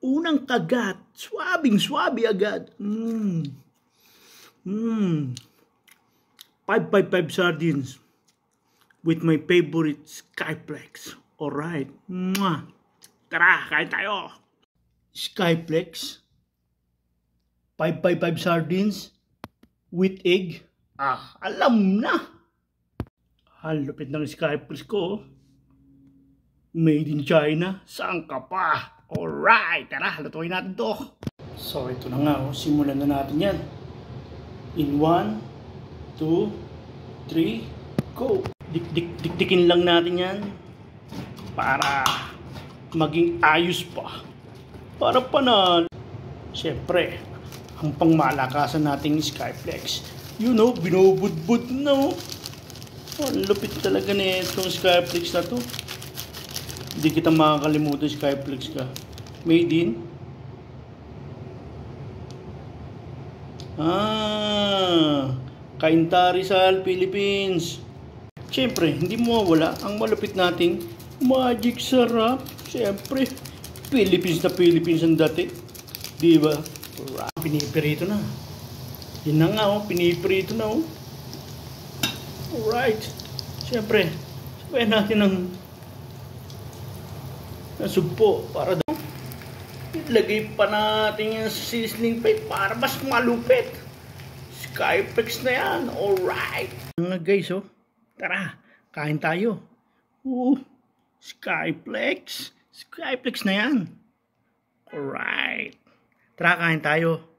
Unang kagat, swabing-swabe agad. 555 sardines with my favorite Skyflex. Alright. Tara, kain tayo. Skyflex. 555 sardines with egg. Alam na. Lupit ng Skyflex ko. Made in China. Saan ka pa? Alright, tara, lutuin natin to. So, ito na nga, simulan na natin yan. In 1, 2, 3, go! Dikdikin lang natin yan para maging ayos pa. Para panalo. Siyempre, ang pangmalakasan nating Skyflex. You know, binubudbud na. Ang lupit talaga na itong Skyflex na to. Hindi kita makakalimutan Skyflex ka. Made in? Cainta Rizal, Philippines. Siyempre, hindi mo mawala ang malupit nating magic sarap. Siyempre, Philippines na Philippines ang dati. Diba? Pinipirito na. Yan na nga, pinipirito na. Alright. Siyempre, sabayan natin ng sugpo para daw ilagay pa natin yung seasoning paste para mas malupit. Skyflex na yan. Alright mga guys, tara, kain tayo. Skyflex na yan. Alright, tara, kain tayo.